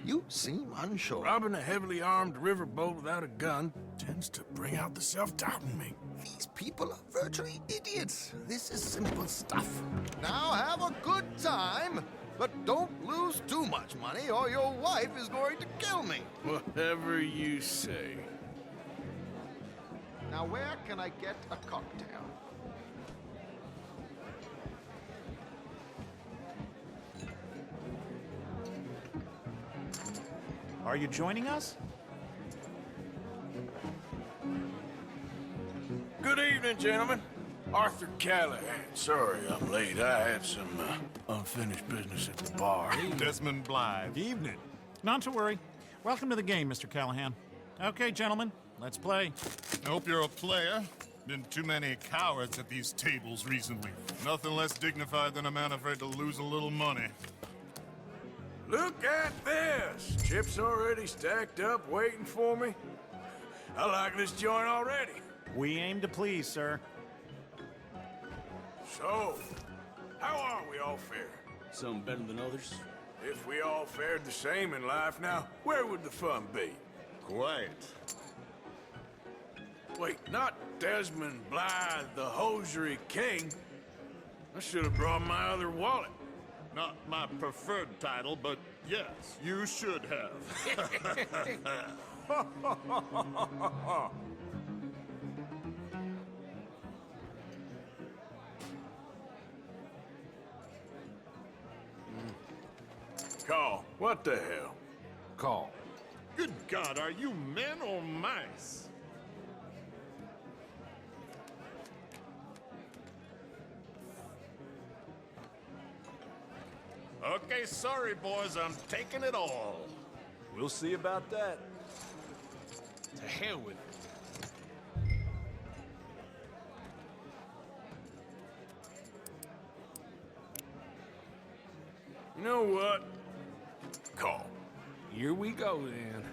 You seem unsure. Robbing a heavily armed riverboat without a gun tends to bring out the self-doubt in me. These people are virtually idiots. This is simple stuff. Now have a good time, but don't lose too much money or your wife is going to kill me. Whatever you say. Now where can I get a cocktail? Are you joining us? Good evening, gentlemen. Arthur Callahan. Sorry I'm late. I had some unfinished business at the bar. Desmond Blythe. Evening. Not to worry. Welcome to the game, Mr. Callahan. Okay, gentlemen, let's play. I hope you're a player. Been too many cowards at these tables recently. Nothing less dignified than a man afraid to lose a little money. Look at this! Chips already stacked up, waiting for me. I like this joint already. We aim to please, sir. So, how are we all fared? Some better than others. If we all fared the same in life now, where would the fun be? Quiet. Wait, not Desmond Blythe, the hosiery king. I should have brought my other wallet. Not my preferred title, but yes, you should have. Call. What the hell? Call. Good God, are you men or mice? Okay, sorry, boys, I'm taking it all. We'll see about that. To hell with it. You know what? Call. Here we go, then.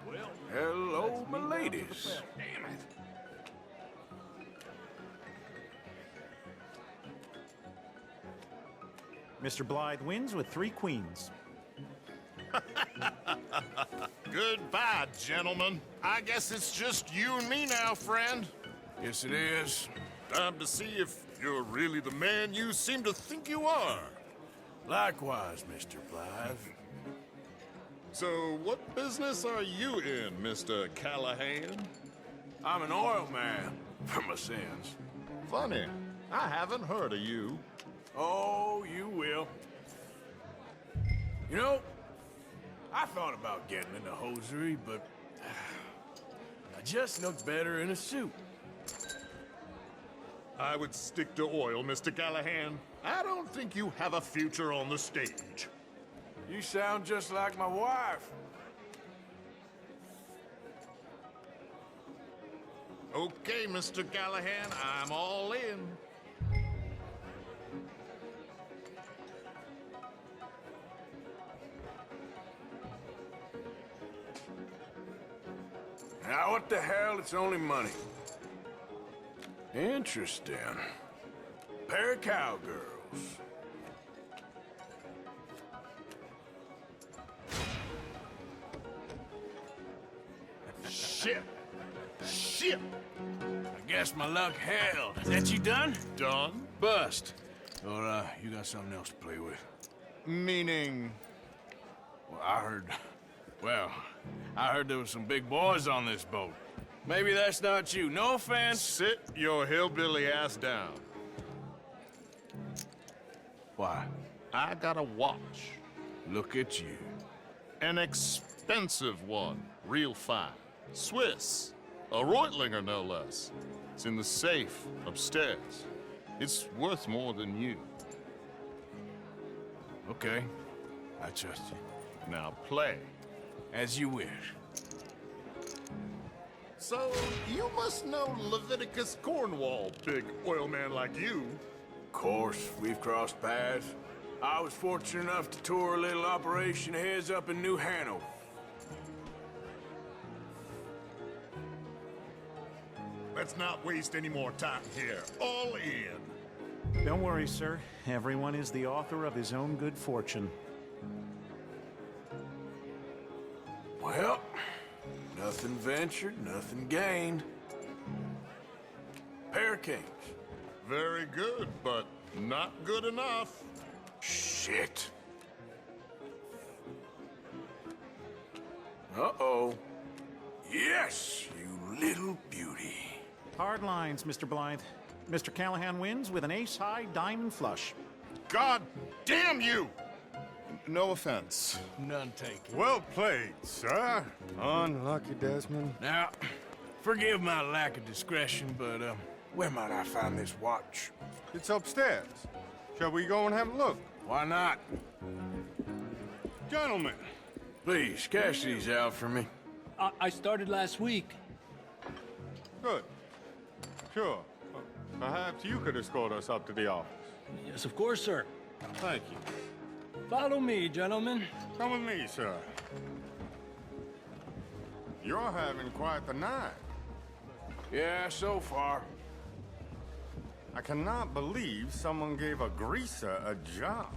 Well, hello, my ladies. Damn it. Mr. Blythe wins with 3 queens. Goodbye, gentlemen. I guess it's just you and me now, friend. Yes, it is. Time to see if you're really the man you seem to think you are. Likewise, Mr. Blythe. So, what business are you in, Mr. Callahan? I'm an oil man, for my sins. Funny. I haven't heard of you. Oh, you will. You know, I thought about getting into hosiery, but I just look better in a suit. I would stick to oil, Mr. Callahan. I don't think you have a future on the stage. You sound just like my wife. Okay, Mr. Callahan, I'm all in. Now, what the hell? It's only money. Interesting. pair of cowgirls. Shit! Shit! I guess my luck held. Is that you done? Done? Bust. Or, you got something else to play with? Meaning... Well, I heard there was some big boys on this boat. Maybe that's not you. No offense. Sit your hillbilly ass down. Why? I got a watch. Look at you. An expensive one. Real fine. Swiss. A Reutlinger, no less. It's in the safe upstairs. It's worth more than you. Okay. I trust you. Now play. As you wish. So, you must know Leviticus Cornwall, big oil man like you. Of course, we've crossed paths. I was fortunate enough to tour a little operation of his up in New Hanover. Let's not waste any more time here. All in. Don't worry, sir. Everyone is the author of his own good fortune. Well, nothing ventured, nothing gained. Pair of kings. Very good, but not good enough. Shit. Uh-oh. Yes, you little beauty. Hard lines, Mr. Blythe. Mr. Callahan wins with an ace-high diamond flush. God damn you! No offense. None taken. Well played, sir. Unlucky, Desmond. Now, forgive my lack of discretion, but, where might I find this watch? It's upstairs. Shall we go and have a look? Why not? Gentlemen. Please, cash these out for me. I started last week. Good. Sure. Perhaps you could escort us up to the office. Yes, of course, sir. Thank you. Follow me, gentlemen. Come with me, sir. You're having quite the night. Yeah, so far. I cannot believe someone gave a greaser a job.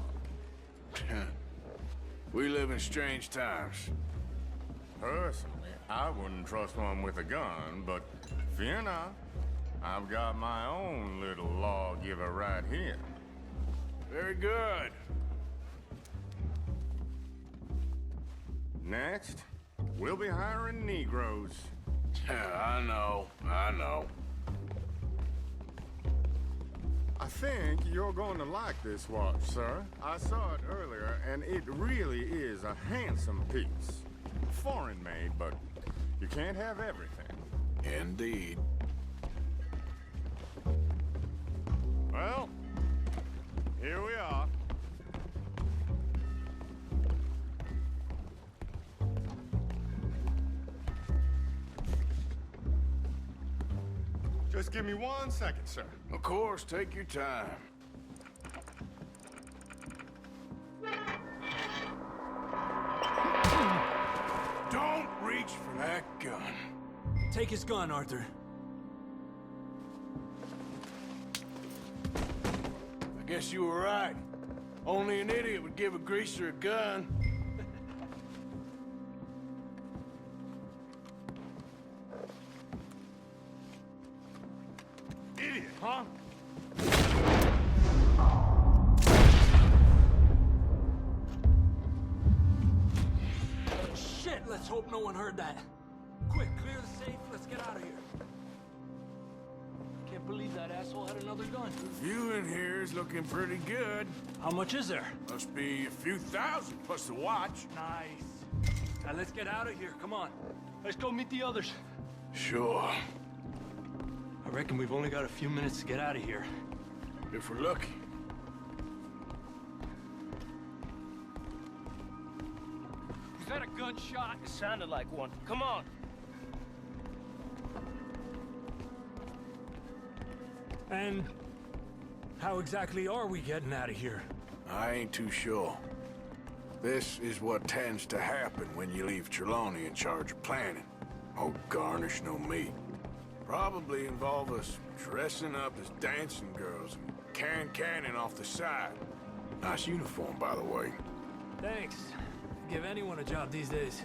We live in strange times. Personally, I wouldn't trust one with a gun, but fear not. I've got my own little lawgiver right here. Very good. Next, we'll be hiring Negroes. I know. I think you're going to like this watch, sir. I saw it earlier, and it really is a handsome piece. Foreign made, but you can't have everything. Indeed. Well, here we are. Just give me 1 second, sir. Of course, take your time. Don't reach for that gun. Take his gun, Arthur. I guess you were right. Only an idiot would give a greaser a gun. Idiot, huh? Shit, let's hope no one heard that. Quick, clear the safe. Let's get out of here. Can't believe that asshole had another gun. The view in here is looking pretty good. How much is there? Must be a few thousand plus the watch. Nice. Now let's get out of here. Come on. Let's go meet the others. Sure. I reckon we've only got a few minutes to get out of here. If we're lucky. Is that a gunshot? It sounded like one. Come on. And how exactly are we getting out of here? I ain't too sure. This is what tends to happen when you leave Trelawney in charge of planning. Oh, garnish no meat. Probably involve us dressing up as dancing girls and cannon off the side. Nice uniform, by the way. Thanks. Give anyone a job these days.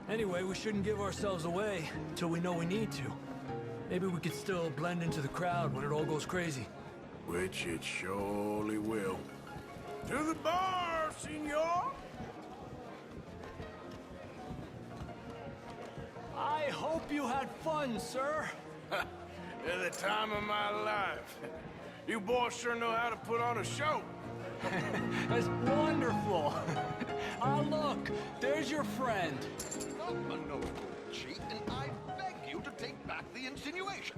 Anyway, we shouldn't give ourselves away until we know we need to. Maybe we could still blend into the crowd when it all goes crazy. Which it surely will. To the bar, senor! I hope you had fun, sir. At the time of my life. You boys sure know how to put on a show. That's wonderful. Ah, look, there's your friend. Not a no cheat, and I beg you to take back the insinuation.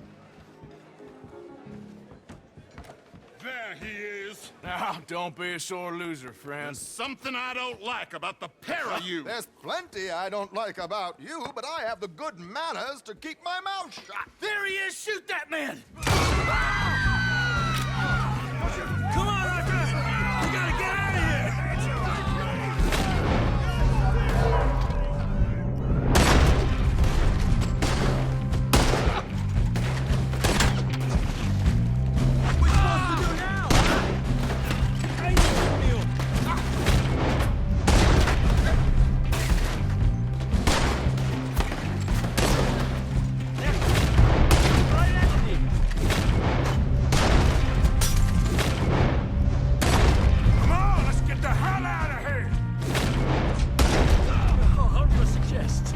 There he is. Now, don't be a sore loser, friend. There's something I don't like about the pair of you. There's plenty I don't like about you, but I have the good manners to keep my mouth shut. There he is! Shoot that man! Come on, Arthur! We gotta get out of here! What are we supposed to do now? I know you. Right at me. Come on, let's get the hell out of here! How do you suggest?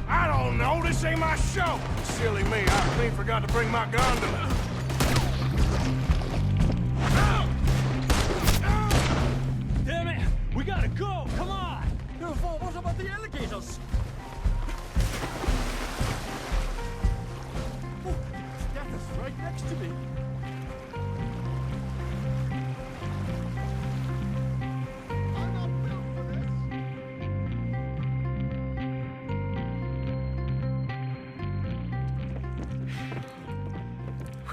I don't know, this ain't my show! Silly me, I clean forgot to bring my gondola. Damn it! We gotta go! Come on! What about the alligators? Oh, that is right next to me.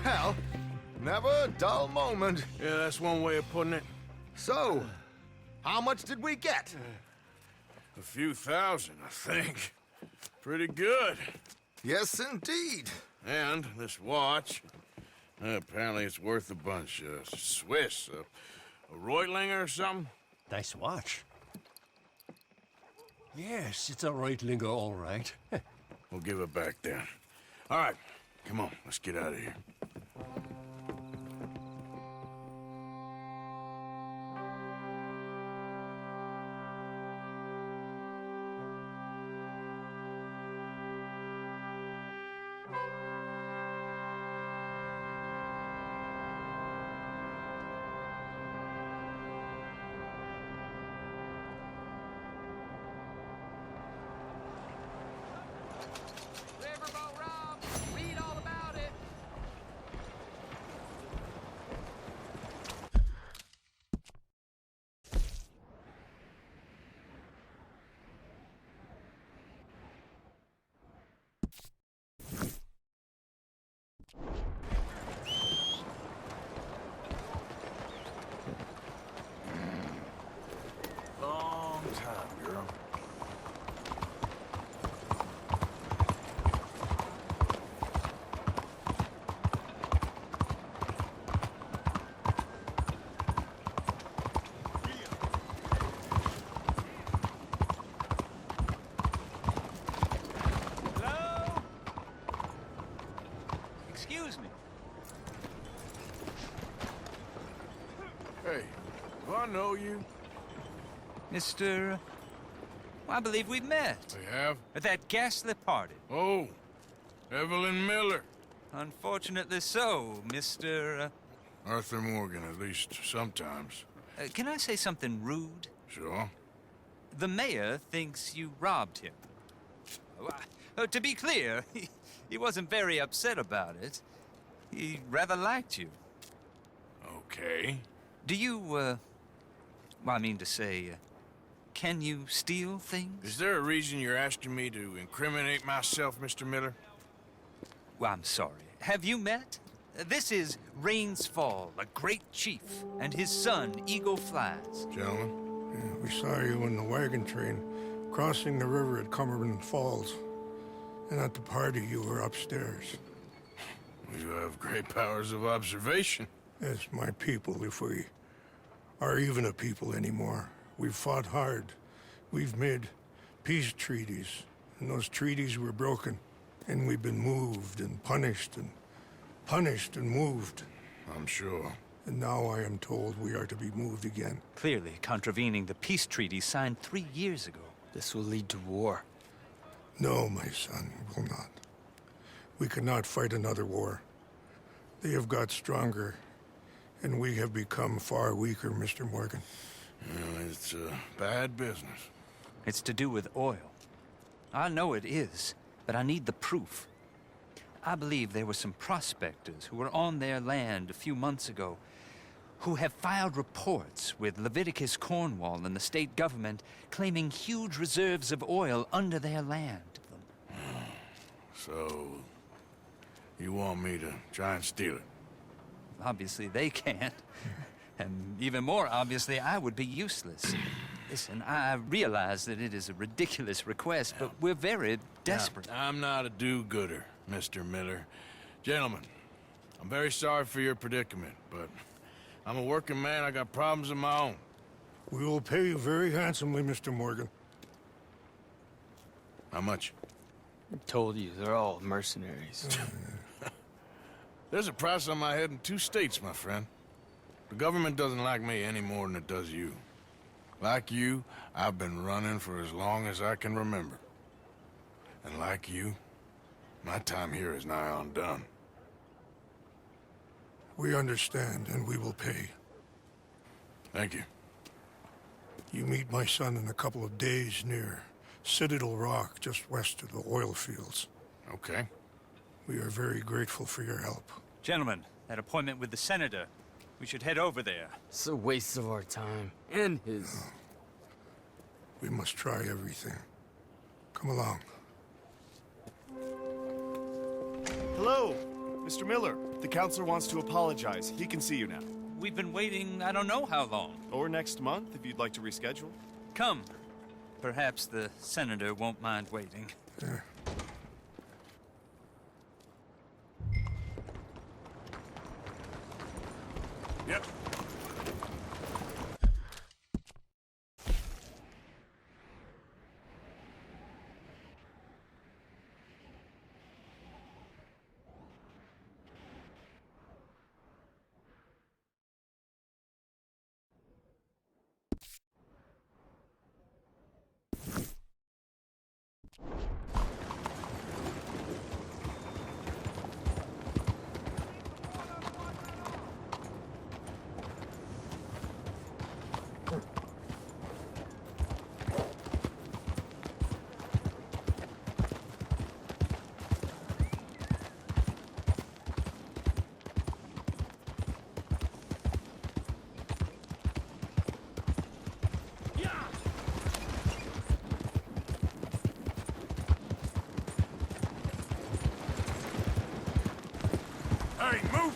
Well, never a dull moment. Yeah, that's one way of putting it. So, how much did we get? A few thousand, I think. Pretty good. Yes, indeed. And this watch, apparently it's worth a bunch. Swiss, a Reutlinger or something? Nice watch. Yes, it's a Reutlinger, all right. We'll give it back then. All right, come on, let's get out of here. Riverboat Rob, read all about it. Long time, girl. Hello? Excuse me. Hey, do I know you? Mr. I believe we've met. We have? At that ghastly party. Oh, Evelyn Miller. Unfortunately so, Mr. Arthur Morgan, at least sometimes. Can I say something rude? Sure. The mayor thinks you robbed him. To be clear, he wasn't very upset about it. He rather liked you. Okay. Do you, well, I mean to say, can you steal things? Is there a reason you're asking me to incriminate myself, Mr. Miller? Well, I'm sorry. Have you met? This is Rains Fall, a great chief, and his son, Eagle Flies. Gentlemen? Yeah, we saw you in the wagon train crossing the river at Cumberland Falls. And at the party, you were upstairs. You have great powers of observation. as my people, if we are even a people anymore. We've fought hard. We've made peace treaties, and those treaties were broken. And we've been moved and punished and moved. I'm sure. And now I am told we are to be moved again. Clearly contravening the peace treaty signed 3 years ago. This will lead to war. No, my son, it will not. We cannot fight another war. They have got stronger, and we have become far weaker, Mr. Morgan. Well, it's bad business. It's to do with oil. I know it is, but I need the proof. I believe there were some prospectors who were on their land a few months ago who have filed reports with Leviticus Cornwall and the state government claiming huge reserves of oil under their land. So, you want me to try and steal it? Obviously they can't. And even more obviously, I would be useless. Listen, I realize that it is a ridiculous request, but we're very desperate. Now, I'm not a do-gooder, Mr. Miller. Gentlemen, I'm very sorry for your predicament, but I'm a working man. I got problems of my own. We will pay you very handsomely, Mr. Morgan. How much? I told you, they're all mercenaries. There's a price on my head in 2 states, my friend. The government doesn't like me any more than it does you. Like you, I've been running for as long as I can remember. And like you, my time here is nigh on done. We understand, and we will pay. Thank you. You meet my son in a couple of days near Citadel Rock, just west of the oil fields. Okay. We are very grateful for your help. Gentlemen, that appointment with the senator. We should head over there. It's a waste of our time. And his. We must try everything. Come along. Hello, Mr. Miller. The counselor wants to apologize. He can see you now. We've been waiting I don't know how long. Or next month, if you'd like to reschedule. Come. Perhaps the senator won't mind waiting. Yeah. Yep. Hey, move!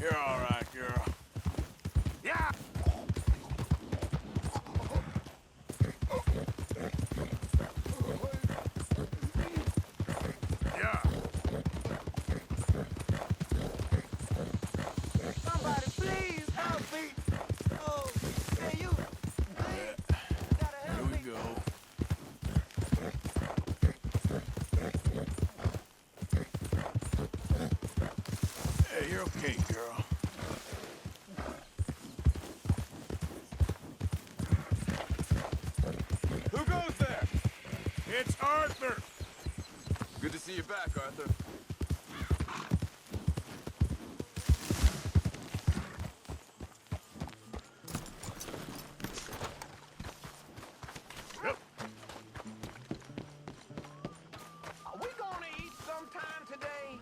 You're all right, girl. Yeah! Yeah! Somebody please help me! Oh, hey you! Please! Gotta help Here we go. Hey, you're okay, girl. Who goes there? It's Arthur! Good to see you back, Arthur. Are we gonna eat sometime today?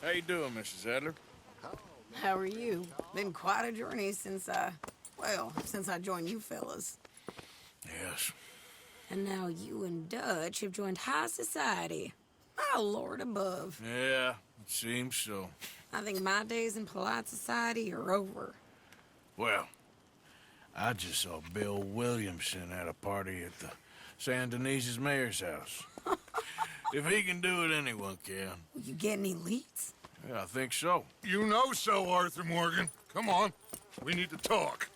How you doing, Mrs. Adler? How are you? Been quite a journey since I joined you fellas. Yes. And now you and Dutch have joined high society. My lord above. Yeah, it seems so. I think my days in polite society are over. Well, I just saw Bill Williamson at a party at the San Denise's mayor's house. If he can do it, anyone can. You get any leads? Yeah, I think so. You know so, Arthur Morgan. Come on. We need to talk.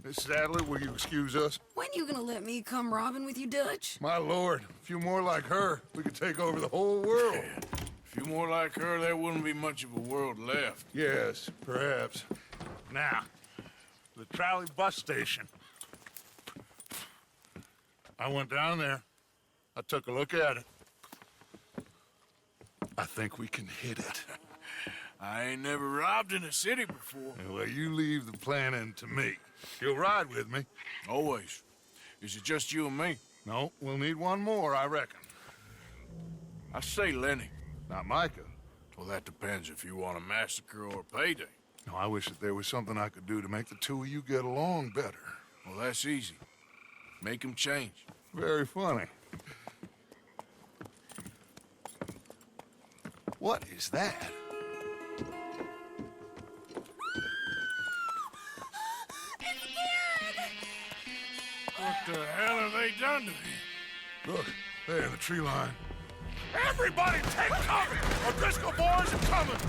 Mrs. Adler, will you excuse us? When you gonna let me come robbing with you, Dutch? My lord, a few more like her, we could take over the whole world. A few more like her, there wouldn't be much of a world left. Yes, perhaps. Now, the trolley bus station. I went down there. I took a look at it. I think we can hit it. I ain't never robbed in a city before. Well, you leave the planning to me. You'll ride with me. Always. Is it just you and me? No, we'll need one more, I reckon. I say Lenny. Not Micah. Well, that depends if you want a massacre or a payday. No, I wish that there was something I could do to make the two of you get along better. Well, that's easy. Make them change. Very funny. What is that? What the hell have they done to him? Look, there in the tree line. Everybody take cover! O'Driscoll boys are coming!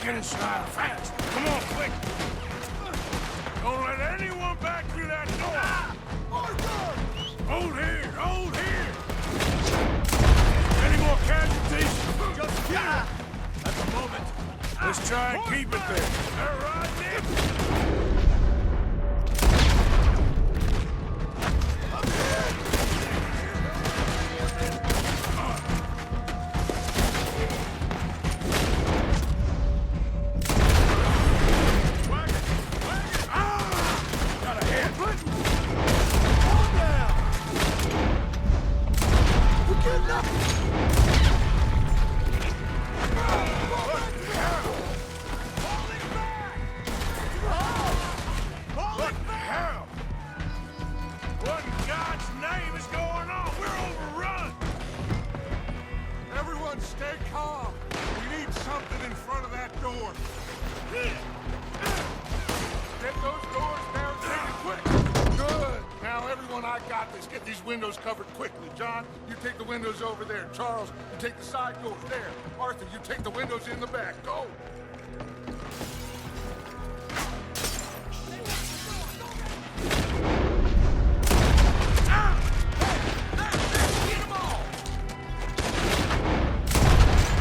Get inside fast. Come on, quick. Don't let anyone back through that door. Hold here. Hold here. Any more casualties? Just here. At the moment. Let's try and keep it there. All right, Nick. Covered quickly. John, you take the windows over there. Charles, you take the side doors there. Arthur, you take the windows in the back. Go!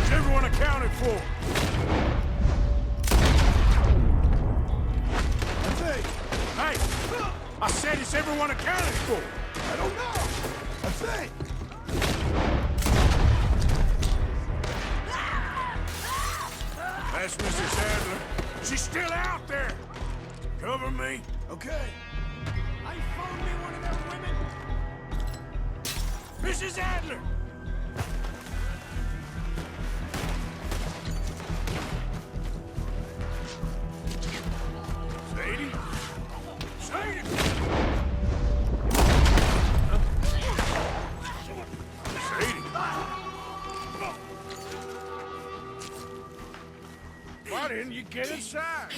Is everyone accounted for? Hey! I said, is everyone accounted for? I don't know. I think. That's Mrs. Adler. She's still out there. Cover me. Okay. I phoned me one of them women. Mrs. Adler. Sadie? Sadie! Why didn't you get inside?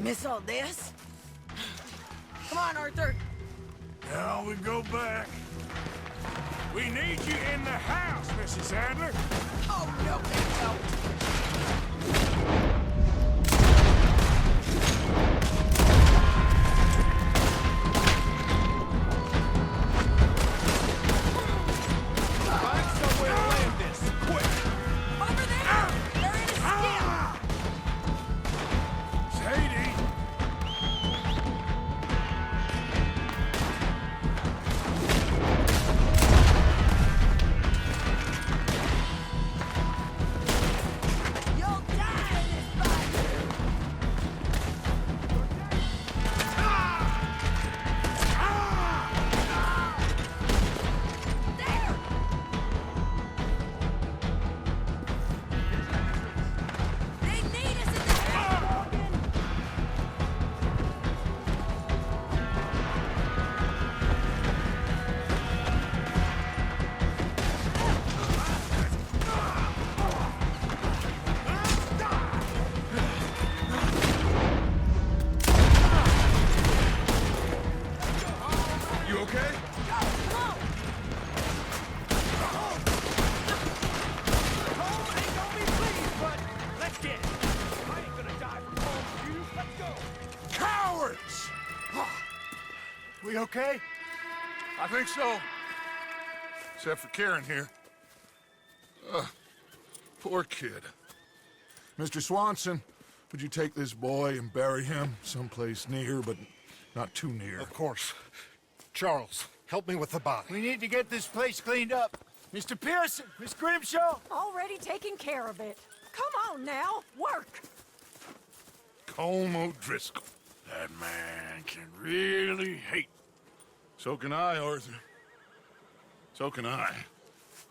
Miss all this? Come on, Arthur. Now we go back. We need you in the house, Mrs. Adler. Oh, no, no. Find somewhere to land this, quick! Over there! They're in a skip! Sadie! You'll die in this fight! There! They need us in the house, Morgan! You okay? Home ain't gonna be pleased, but let's get it. I ain't gonna die from home for you. Let's go. Cowards! We okay? I think so. Except for Karen here. Poor kid. Mr. Swanson, would you take this boy and bury him someplace near, but not too near? Of course. Charles, help me with the body. We need to get this place cleaned up. Mr. Pearson, Miss Grimshaw. Already taking care of it. Come on now, work! Colm O'Driscoll. That man can really hate. So can I, Arthur. So can I.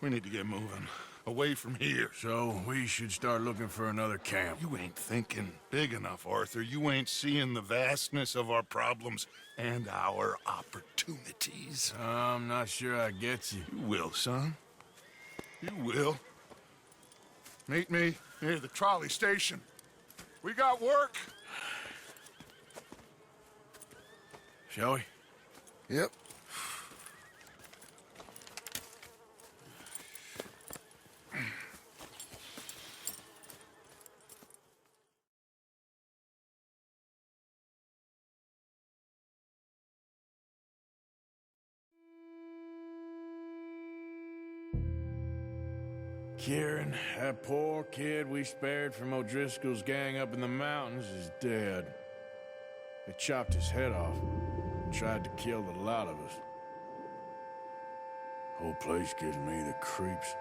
We need to get moving. Away from here. So we should start looking for another camp. You ain't thinking big enough, Arthur. You ain't seeing the vastness of our problems and our opportunities. I'm not sure I get you. You will, son. You will. Meet me near the trolley station. We got work. Shall we? Yep. Kieran, that poor kid we spared from O'Driscoll's gang up in the mountains is dead. They chopped his head off and tried to kill the lot of us. Whole place gives me the creeps.